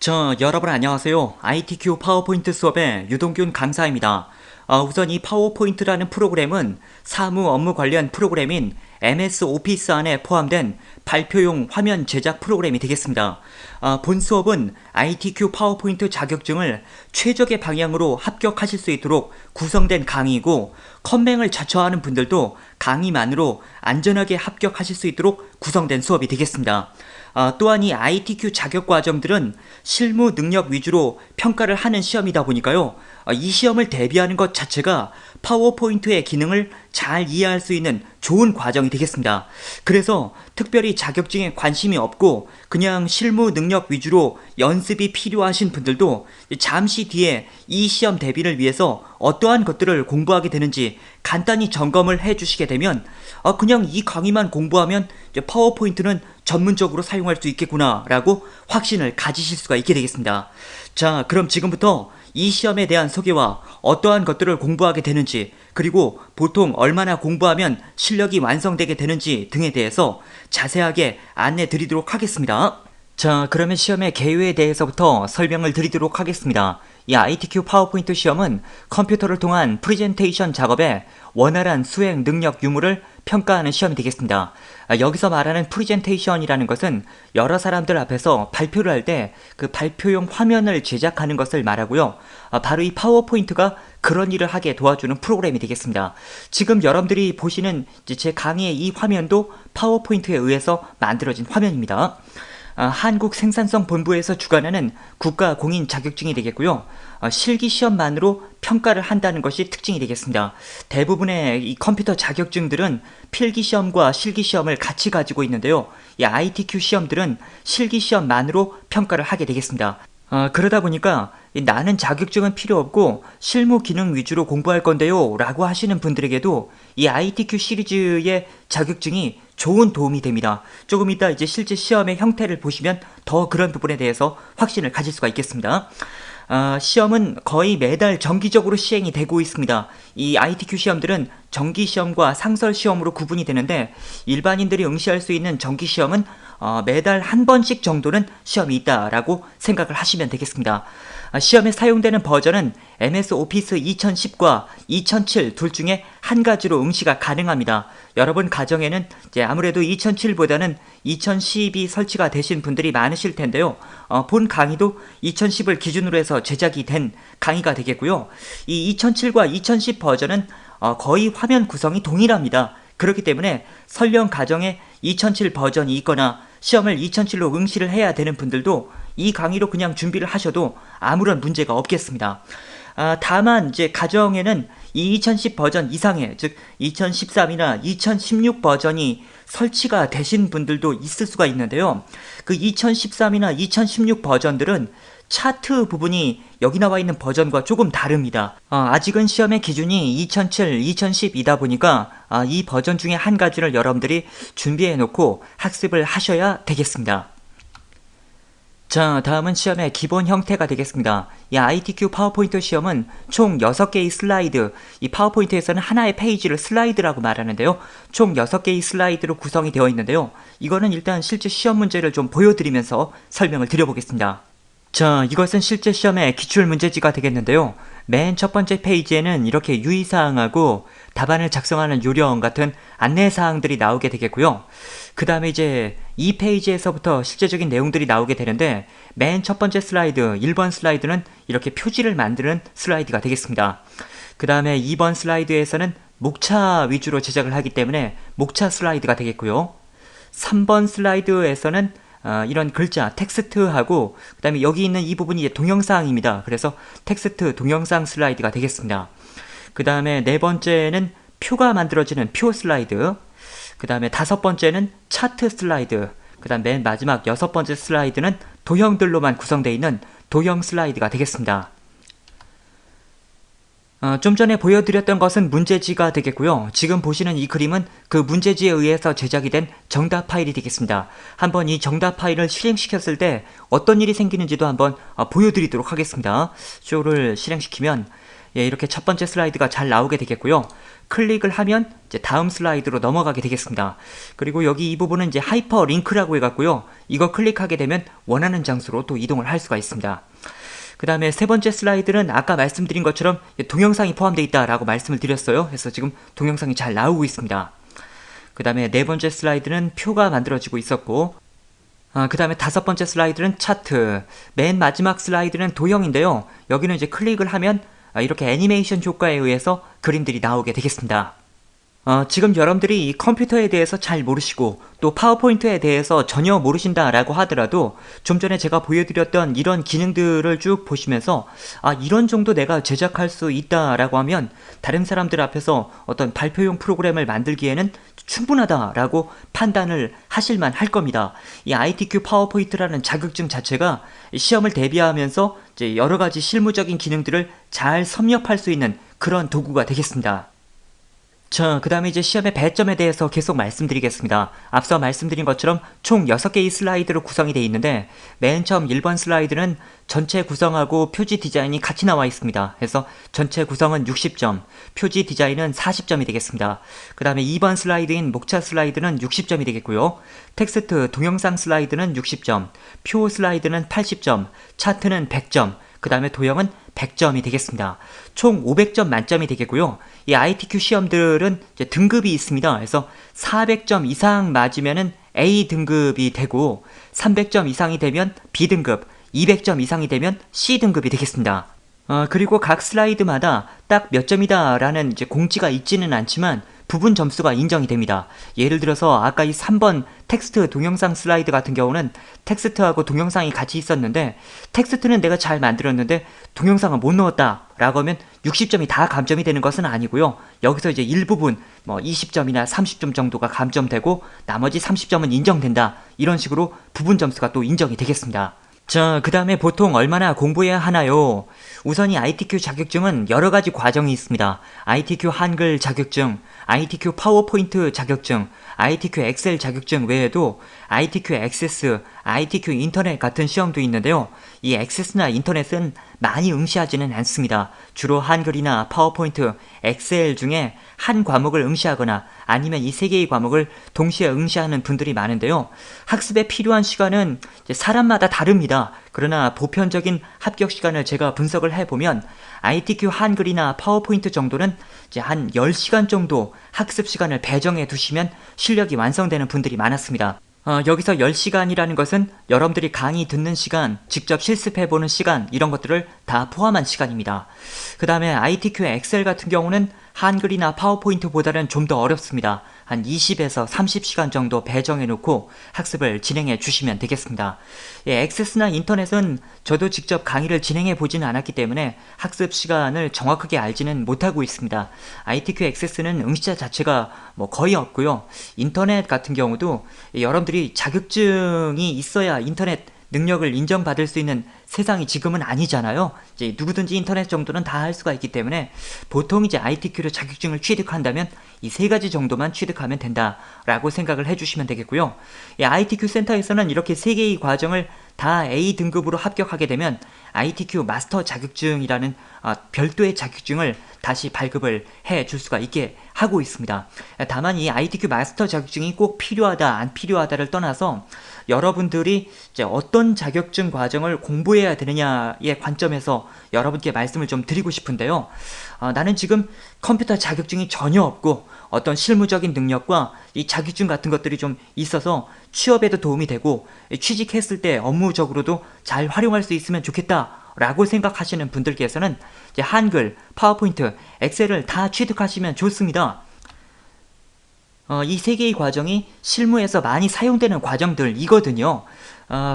여러분 안녕하세요. ITQ 파워포인트 수업의 유동균 강사입니다. 우선 이 파워포인트라는 프로그램은 사무 업무 관련 프로그램인 MS 오피스 안에 포함된 발표용 화면 제작 프로그램이 되겠습니다. 본 수업은 ITQ 파워포인트 자격증을 최적의 방향으로 합격하실 수 있도록 구성된 강의이고, 컴맹을 자처하는 분들도 강의만으로 안전하게 합격하실 수 있도록 구성된 수업이 되겠습니다. 또한 이 ITQ 자격 과정들은 실무 능력 위주로 평가를 하는 시험이다 보니까요. 이 시험을 대비하는 것 자체가 파워포인트의 기능을 잘 이해할 수 있는 좋은 과정이 되겠습니다. 그래서 특별히 자격증에 관심이 없고 그냥 실무 능력 위주로 연습이 필요하신 분들도 잠시 뒤에 이 시험 대비를 위해서 어떠한 것들을 공부하게 되는지 간단히 점검을 해주시게 되면 그냥 이 강의만 공부하면 파워포인트는 전문적으로 사용할 수 있겠구나 라고 확신을 가지실 수가 있게 되겠습니다. 자, 그럼 지금부터 이 시험에 대한 소개와 어떠한 것들을 공부하게 되는지, 그리고 보통 얼마나 공부하면 실력이 완성되게 되는지 등에 대해서 자세하게 안내 드리도록 하겠습니다. 자, 그러면 시험의 개요에 대해서부터 설명을 드리도록 하겠습니다. 이 ITQ 파워포인트 시험은 컴퓨터를 통한 프레젠테이션 작업에 원활한 수행 능력 유무를 평가하는 시험이 되겠습니다. 여기서 말하는 프레젠테이션이라는 것은 여러 사람들 앞에서 발표를 할 때 그 발표용 화면을 제작하는 것을 말하고요. 바로 이 파워포인트가 그런 일을 하게 도와주는 프로그램이 되겠습니다. 지금 여러분들이 보시는 제 강의의 이 화면도 파워포인트에 의해서 만들어진 화면입니다. 한국생산성본부에서 주관하는 국가공인 자격증이 되겠고요. 실기시험만으로 평가를 한다는 것이 특징이 되겠습니다. 대부분의 이 컴퓨터 자격증들은 필기시험과 실기시험을 같이 가지고 있는데요. 이 ITQ 시험들은 실기시험만으로 평가를 하게 되겠습니다. 그러다 보니까 나는 자격증은 필요 없고 실무 기능 위주로 공부할 건데요 라고 하시는 분들에게도 이 ITQ 시리즈의 자격증이 좋은 도움이 됩니다. 조금 이따 이제 실제 시험의 형태를 보시면 더 그런 부분에 대해서 확신을 가질 수가 있겠습니다. 시험은 거의 매달 정기적으로 시행이 되고 있습니다. 이 ITQ 시험들은 정기시험과 상설시험으로 구분이 되는데, 일반인들이 응시할 수 있는 정기시험은 매달 한 번씩 정도는 시험이 있다라고 생각을 하시면 되겠습니다. 시험에 사용되는 버전은 MS 오피스 2010과 2007 둘 중에 한 가지로 응시가 가능합니다. 여러분 가정에는 이제 아무래도 2007보다는 2010이 설치가 되신 분들이 많으실 텐데요. 본 강의도 2010을 기준으로 해서 제작이 된 강의가 되겠고요. 이 2007과 2010 버전은 거의 화면 구성이 동일합니다. 그렇기 때문에 설령 가정에 2007 버전이 있거나 시험을 2007로 응시를 해야 되는 분들도 이 강의로 그냥 준비를 하셔도 아무런 문제가 없겠습니다. 다만 이제 가정에는 이 2010 버전 이상의, 즉 2013이나 2016 버전이 설치가 되신 분들도 있을 수가 있는데요. 그 2013이나 2016 버전들은 차트 부분이 여기 나와 있는 버전과 조금 다릅니다. 아직은 시험의 기준이 2007, 2010이다 보니까 이 버전 중에 한 가지를 여러분들이 준비해 놓고 학습을 하셔야 되겠습니다. 자, 다음은 시험의 기본 형태가 되겠습니다. 이 ITQ 파워포인트 시험은 총 6개의 슬라이드, 이 파워포인트에서는 하나의 페이지를 슬라이드라고 말하는데요. 총 6개의 슬라이드로 구성이 되어 있는데요. 이거는 일단 실제 시험 문제를 좀 보여드리면서 설명을 드려보겠습니다. 자, 이것은 실제 시험의 기출문제지가 되겠는데요. 맨 첫 번째 페이지에는 이렇게 유의사항하고 답안을 작성하는 요령 같은 안내사항들이 나오게 되겠고요. 그 다음에 이제 이 페이지에서부터 실제적인 내용들이 나오게 되는데, 맨 첫 번째 슬라이드, 1번 슬라이드는 이렇게 표지를 만드는 슬라이드가 되겠습니다. 그 다음에 2번 슬라이드에서는 목차 위주로 제작을 하기 때문에 목차 슬라이드가 되겠고요. 3번 슬라이드에서는 이런 글자, 텍스트하고 그 다음에 여기 있는 이 부분이 이제 동영상입니다. 그래서 텍스트, 동영상 슬라이드가 되겠습니다. 그 다음에 네 번째는 표가 만들어지는 표 슬라이드, 그 다음에 다섯 번째는 차트 슬라이드, 그 다음 맨 마지막 여섯 번째 슬라이드는 도형들로만 구성되어 있는 도형 슬라이드가 되겠습니다. 좀 전에 보여드렸던 것은 문제지가 되겠고요. 지금 보시는 이 그림은 그 문제지에 의해서 제작이 된 정답 파일이 되겠습니다. 한번 이 정답 파일을 실행시켰을 때 어떤 일이 생기는지도 한번 보여드리도록 하겠습니다. 쇼를 실행시키면 이렇게 첫 번째 슬라이드가 잘 나오게 되겠고요. 클릭을 하면 이제 다음 슬라이드로 넘어가게 되겠습니다. 그리고 여기 이 부분은 이제 하이퍼 링크라고 해갖고요. 이거 클릭하게 되면 원하는 장소로 또 이동을 할 수가 있습니다. 그 다음에 세 번째 슬라이드는 아까 말씀드린 것처럼 동영상이 포함되어 있다라고 말씀을 드렸어요. 그래서 지금 동영상이 잘 나오고 있습니다. 그 다음에 네 번째 슬라이드는 표가 만들어지고 있었고, 그 다음에 다섯 번째 슬라이드는 차트, 맨 마지막 슬라이드는 도형인데요. 여기는 이제 클릭을 하면 이렇게 애니메이션 효과에 의해서 그림들이 나오게 되겠습니다. 지금 여러분들이 이 컴퓨터에 대해서 잘 모르시고 또 파워포인트에 대해서 전혀 모르신다라고 하더라도 좀 전에 제가 보여드렸던 이런 기능들을 쭉 보시면서 이런 정도 내가 제작할 수 있다라고 하면 다른 사람들 앞에서 어떤 발표용 프로그램을 만들기에는 충분하다라고 판단을 하실만 할 겁니다. 이 ITQ 파워포인트라는 자격증 자체가 시험을 대비하면서 이제 여러 가지 실무적인 기능들을 잘 섭렵할 수 있는 그런 도구가 되겠습니다. 자, 그 다음에 이제 시험의 배점에 대해서 계속 말씀드리겠습니다. 앞서 말씀드린 것처럼 총 6개의 슬라이드로 구성이 되어 있는데 맨 처음 1번 슬라이드는 전체 구성하고 표지 디자인이 같이 나와 있습니다. 그래서 전체 구성은 60점, 표지 디자인은 40점이 되겠습니다. 그 다음에 2번 슬라이드인 목차 슬라이드는 60점이 되겠고요. 텍스트, 동영상 슬라이드는 60점, 표 슬라이드는 80점, 차트는 100점, 그 다음에 도형은 100점이 되겠습니다. 총 500점 만점이 되겠고요. 이 ITQ 시험들은 이제 등급이 있습니다. 그래서 400점 이상 맞으면은 A 등급이 되고 300점 이상이 되면 B 등급, 200점 이상이 되면 C 등급이 되겠습니다. 그리고 각 슬라이드마다 딱 몇 점이다 라는 이제 공지가 있지는 않지만 부분 점수가 인정이 됩니다. 예를 들어서 아까 이 3번 텍스트 동영상 슬라이드 같은 경우는 텍스트하고 동영상이 같이 있었는데 텍스트는 내가 잘 만들었는데 동영상은 못 넣었다 라고 하면 60점이 다 감점이 되는 것은 아니고요. 여기서 이제 일부분 20점이나 30점 정도가 감점되고 나머지 30점은 인정된다. 이런 식으로 부분 점수가 또 인정이 되겠습니다. 자, 그 다음에 보통 얼마나 공부해야 하나요? 우선 이 ITQ 자격증은 여러 가지 과정이 있습니다. ITQ 한글 자격증, ITQ 파워포인트 자격증, ITQ 엑셀 자격증 외에도 ITQ 액세스, ITQ 인터넷 같은 시험도 있는데요. 이 액세스나 인터넷은 많이 응시하지는 않습니다. 주로 한글이나 파워포인트, 엑셀 중에 한 과목을 응시하거나 아니면 이 세 개의 과목을 동시에 응시하는 분들이 많은데요. 학습에 필요한 시간은 사람마다 다릅니다. 그러나 보편적인 합격 시간을 제가 분석을 해보면 ITQ 한글이나 파워포인트 정도는 이제 한 10시간 정도 학습 시간을 배정해 두시면 실력이 완성되는 분들이 많았습니다. 여기서 10시간이라는 것은 여러분들이 강의 듣는 시간, 직접 실습해보는 시간 이런 것들을 다 포함한 시간입니다. 그 다음에 ITQ 엑셀 같은 경우는 한글이나 파워포인트보다는 좀 더 어렵습니다. 한 20에서 30시간 정도 배정해 놓고 학습을 진행해 주시면 되겠습니다. 액세스나 인터넷은 저도 직접 강의를 진행해 보지는 않았기 때문에 학습 시간을 정확하게 알지는 못하고 있습니다. ITQ 액세스는 응시자 자체가 거의 없고요. 인터넷 같은 경우도 여러분들이 자격증이 있어야 인터넷 능력을 인정받을 수 있는 세상이 지금은 아니잖아요. 이제 누구든지 인터넷 정도는 다 할 수가 있기 때문에 보통 이제 ITQ로 자격증을 취득한다면 이 세 가지 정도만 취득하면 된다라고 생각을 해주시면 되겠고요. 이 ITQ 센터에서는 이렇게 세 개의 과정을 다 A 등급으로 합격하게 되면 ITQ 마스터 자격증이라는 별도의 자격증을 다시 발급을 해 줄 수가 있게 하고 있습니다. 다만 이 ITQ 마스터 자격증이 꼭 필요하다 안 필요하다를 떠나서 여러분들이 이제 어떤 자격증 과정을 공부해야 되느냐의 관점에서 여러분께 말씀을 좀 드리고 싶은데요. 나는 지금 컴퓨터 자격증이 전혀 없고 어떤 실무적인 능력과 이 자격증 같은 것들이 좀 있어서 취업에도 도움이 되고 취직했을 때 업무적으로도 잘 활용할 수 있으면 좋겠다 라고 생각하시는 분들께서는 이제 한글, 파워포인트, 엑셀을 다 취득하시면 좋습니다. 이 세 개의 과정이 실무에서 많이 사용되는 과정들이거든요.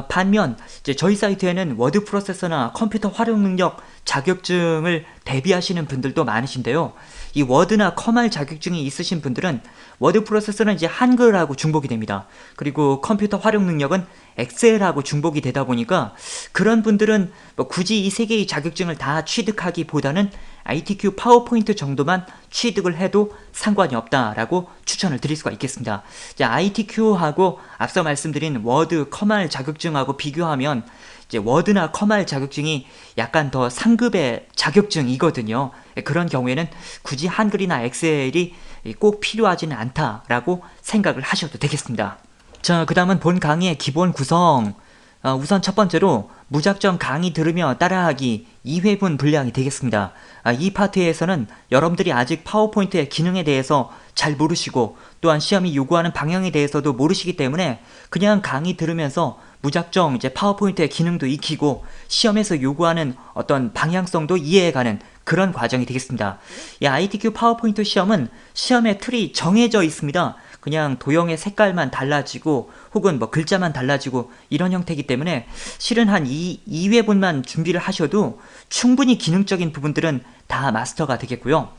반면 이제 저희 사이트에는 워드 프로세서나 컴퓨터 활용 능력 자격증을 대비하시는 분들도 많으신데요. 이 워드나 커말 자격증이 있으신 분들은 워드 프로세서는 이제 한글하고 중복이 됩니다. 그리고 컴퓨터 활용 능력은 엑셀하고 중복이 되다 보니까 그런 분들은 굳이 이 세 개의 자격증을 다 취득하기보다는 ITQ 파워포인트 정도만 취득을 해도 상관이 없다라고 추천을 드릴 수가 있겠습니다. ITQ하고 앞서 말씀드린 워드, 커말 자격증하고 비교하면 이제 워드나 커말 자격증이 약간 더 상급의 자격증이거든요. 그런 경우에는 굳이 한글이나 엑셀이 꼭 필요하지는 않다라고 생각을 하셔도 되겠습니다. 자, 그 다음은 본 강의의 기본 구성. 우선 첫 번째로 무작정 강의 들으며 따라하기 2회분 분량이 되겠습니다. 이 파트에서는 여러분들이 아직 파워포인트의 기능에 대해서 잘 모르시고 또한 시험이 요구하는 방향에 대해서도 모르시기 때문에 그냥 강의 들으면서 무작정 이제 파워포인트의 기능도 익히고 시험에서 요구하는 어떤 방향성도 이해해가는 그런 과정이 되겠습니다. 이 ITQ 파워포인트 시험은 시험의 틀이 정해져 있습니다. 그냥 도형의 색깔만 달라지고 혹은 뭐 글자만 달라지고 이런 형태이기 때문에 실은 한 2회분만 준비를 하셔도 충분히 기능적인 부분들은 다 마스터가 되겠고요.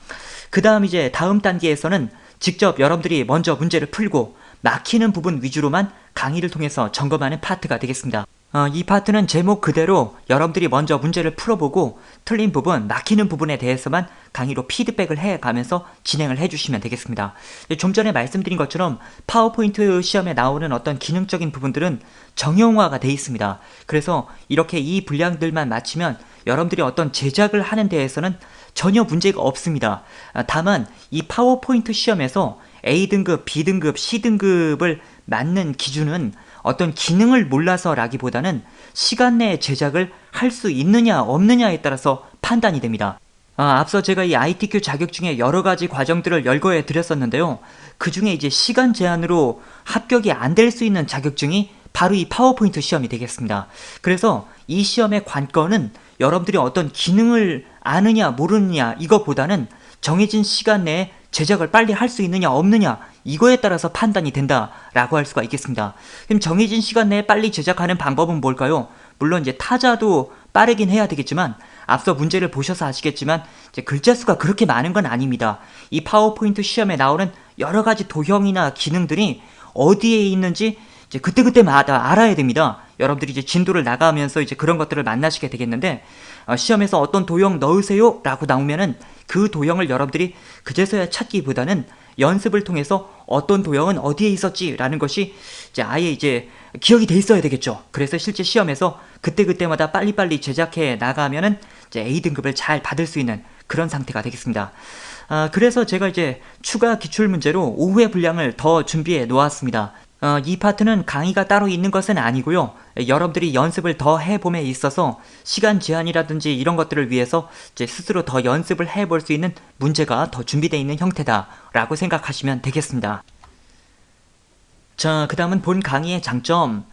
그 다음 이제 다음 단계에서는 직접 여러분들이 먼저 문제를 풀고 막히는 부분 위주로만 강의를 통해서 점검하는 파트가 되겠습니다. 이 파트는 제목 그대로 여러분들이 먼저 문제를 풀어보고 틀린 부분, 막히는 부분에 대해서만 강의로 피드백을 해가면서 진행을 해주시면 되겠습니다. 좀 전에 말씀드린 것처럼 파워포인트 시험에 나오는 어떤 기능적인 부분들은 정형화가 되어 있습니다. 그래서 이렇게 이 분량들만 마치면 여러분들이 어떤 제작을 하는 데에서는 전혀 문제가 없습니다. 다만 이 파워포인트 시험에서 A등급, B등급, C등급을 맞는 기준은 어떤 기능을 몰라서라기보다는 시간 내에 제작을 할 수 있느냐 없느냐에 따라서 판단이 됩니다. 앞서 제가 이 ITQ 자격증의 여러 가지 과정들을 열거해 드렸었는데요. 그 중에 이제 시간 제한으로 합격이 안 될 수 있는 자격증이 바로 이 파워포인트 시험이 되겠습니다. 그래서 이 시험의 관건은 여러분들이 어떤 기능을 아느냐 모르느냐 이것보다는 정해진 시간 내에 제작을 빨리 할 수 있느냐 없느냐 이거에 따라서 판단이 된다라고 할 수가 있겠습니다. 그럼 정해진 시간 내에 빨리 제작하는 방법은 뭘까요? 물론 이제 타자도 빠르긴 해야 되겠지만 앞서 문제를 보셔서 아시겠지만 이제 글자 수가 그렇게 많은 건 아닙니다. 이 파워포인트 시험에 나오는 여러 가지 도형이나 기능들이 어디에 있는지 이제 그때그때마다 알아야 됩니다. 여러분들이 이제 진도를 나가면서 이제 그런 것들을 만나시게 되겠는데 시험에서 어떤 도형 넣으세요 라고 나오면은 그 도형을 여러분들이 그제서야 찾기보다는 연습을 통해서 어떤 도형은 어디에 있었지 라는 것이 이제 아예 이제 기억이 돼 있어야 되겠죠. 그래서 실제 시험에서 그때그때마다 빨리빨리 제작해 나가면은 이제 A등급을 잘 받을 수 있는 그런 상태가 되겠습니다. 그래서 제가 이제 추가 기출문제로 5회 분량을 더 준비해 놓았습니다. 이 파트는 강의가 따로 있는 것은 아니고요. 여러분들이 연습을 더 해봄에 있어서 시간 제한이라든지 이런 것들을 위해서 이제 스스로 더 연습을 해볼 수 있는 문제가 더 준비되어 있는 형태다라고 생각하시면 되겠습니다. 자, 그 다음은 본 강의의 장점.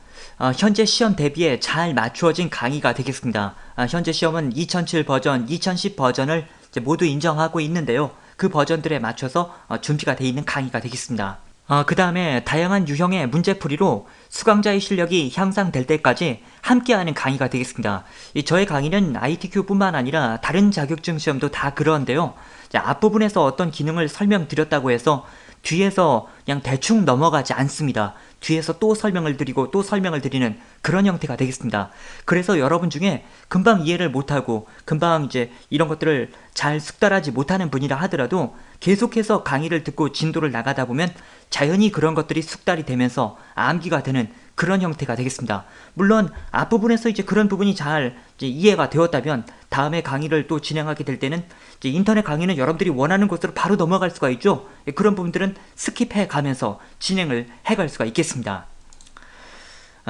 현재 시험 대비에 잘 맞추어진 강의가 되겠습니다. 현재 시험은 2007 버전, 2010 버전을 이제 모두 인정하고 있는데요. 그 버전들에 맞춰서 준비가 되어 있는 강의가 되겠습니다. 그 다음에 다양한 유형의 문제풀이로 수강자의 실력이 향상될 때까지 함께하는 강의가 되겠습니다. 저의 강의는 ITQ 뿐만 아니라 다른 자격증 시험도 다 그러한데요. 앞부분에서 어떤 기능을 설명드렸다고 해서 뒤에서 그냥 대충 넘어가지 않습니다. 뒤에서 또 설명을 드리고 또 설명을 드리는 그런 형태가 되겠습니다. 그래서 여러분 중에 금방 이해를 못하고 금방 이제 이런 것들을 잘 숙달하지 못하는 분이라 하더라도 계속해서 강의를 듣고 진도를 나가다 보면 자연히 그런 것들이 숙달이 되면서 암기가 되는 그런 형태가 되겠습니다. 물론 앞부분에서 이제 그런 부분이 잘 이제 이해가 되었다면 다음에 강의를 또 진행하게 될 때는 이제 인터넷 강의는 여러분들이 원하는 곳으로 바로 넘어갈 수가 있죠. 그런 부분들은 스킵해 가면서 진행을 해갈 수가 있겠습니다.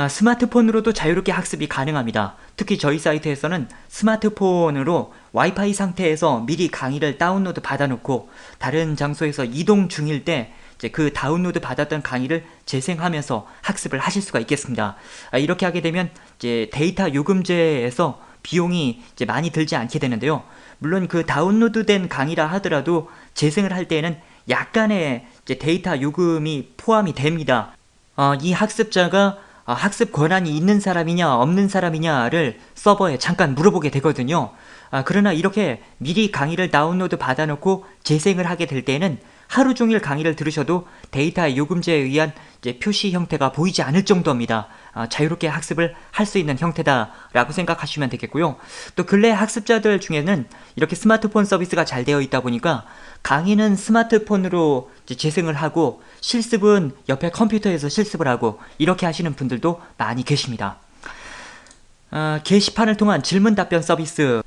스마트폰으로도 자유롭게 학습이 가능합니다. 특히 저희 사이트에서는 스마트폰으로 와이파이 상태에서 미리 강의를 다운로드 받아놓고 다른 장소에서 이동 중일 때 이제 그 다운로드 받았던 강의를 재생하면서 학습을 하실 수가 있겠습니다. 이렇게 하게 되면 이제 데이터 요금제에서 비용이 이제 많이 들지 않게 되는데요. 물론 그 다운로드된 강의라 하더라도 재생을 할 때에는 약간의 이제 데이터 요금이 포함이 됩니다. 이 학습자가 학습 권한이 있는 사람이냐 없는 사람이냐를 서버에 잠깐 물어보게 되거든요. 그러나 이렇게 미리 강의를 다운로드 받아놓고 재생을 하게 될 때는 하루 종일 강의를 들으셔도 데이터의 요금제에 의한 이제 표시 형태가 보이지 않을 정도입니다. 자유롭게 학습을 할 수 있는 형태다라고 생각하시면 되겠고요. 또 근래 학습자들 중에는 이렇게 스마트폰 서비스가 잘 되어 있다 보니까 강의는 스마트폰으로 이제 재생을 하고 실습은 옆에 컴퓨터에서 실습을 하고 이렇게 하시는 분들도 많이 계십니다. 게시판을 통한 질문 답변 서비스.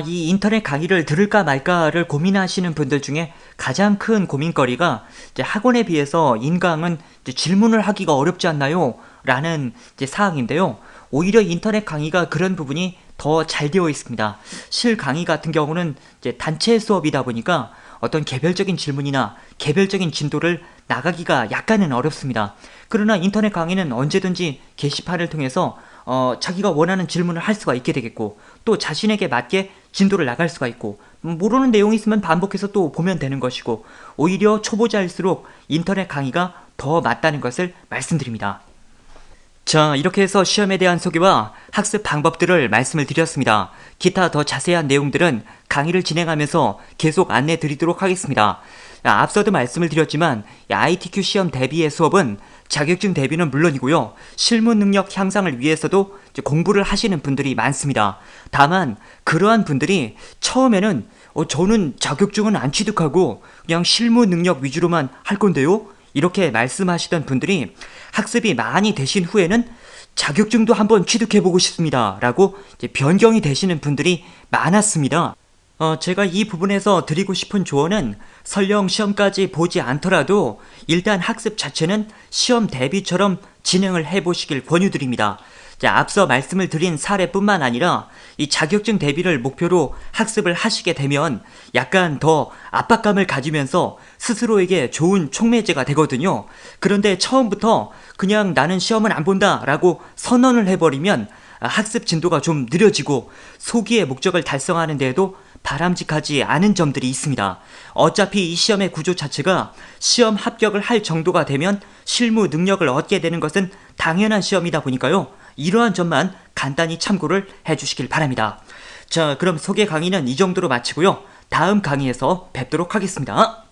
이 인터넷 강의를 들을까 말까를 고민하시는 분들 중에 가장 큰 고민거리가 이제 학원에 비해서 인강은 이제 질문을 하기가 어렵지 않나요? 라는 이제 사항인데요. 오히려 인터넷 강의가 그런 부분이 더 잘 되어 있습니다. 실 강의 같은 경우는 이제 단체 수업이다 보니까 어떤 개별적인 질문이나 개별적인 진도를 나가기가 약간은 어렵습니다. 그러나 인터넷 강의는 언제든지 게시판을 통해서 자기가 원하는 질문을 할 수가 있게 되겠고 또 자신에게 맞게 진도를 나갈 수가 있고 모르는 내용이 있으면 반복해서 또 보면 되는 것이고 오히려 초보자일수록 인터넷 강의가 더 맞다는 것을 말씀드립니다. 자, 이렇게 해서 시험에 대한 소개와 학습 방법들을 말씀을 드렸습니다. 기타 더 자세한 내용들은 강의를 진행하면서 계속 안내 드리도록 하겠습니다. 앞서도 말씀을 드렸지만 ITQ 시험 대비의 수업은 자격증 대비는 물론이고요. 실무 능력 향상을 위해서도 공부를 하시는 분들이 많습니다. 다만 그러한 분들이 처음에는 저는 자격증은 안 취득하고 그냥 실무 능력 위주로만 할 건데요. 이렇게 말씀하시던 분들이 학습이 많이 되신 후에는 자격증도 한번 취득해보고 싶습니다 라고 이제 변경이 되시는 분들이 많았습니다. 제가 이 부분에서 드리고 싶은 조언은 설령 시험까지 보지 않더라도 일단 학습 자체는 시험 대비처럼 진행을 해보시길 권유드립니다. 자, 앞서 말씀을 드린 사례뿐만 아니라 이 자격증 대비를 목표로 학습을 하시게 되면 약간 더 압박감을 가지면서 스스로에게 좋은 촉매제가 되거든요. 그런데 처음부터 그냥 나는 시험은 안 본다 라고 선언을 해버리면 학습 진도가 좀 느려지고 소기의 목적을 달성하는 데에도 바람직하지 않은 점들이 있습니다. 어차피 이 시험의 구조 자체가 시험 합격을 할 정도가 되면 실무 능력을 얻게 되는 것은 당연한 시험이다 보니까요. 이러한 점만 간단히 참고를 해주시길 바랍니다. 자, 그럼 소개 강의는 이 정도로 마치고요. 다음 강의에서 뵙도록 하겠습니다.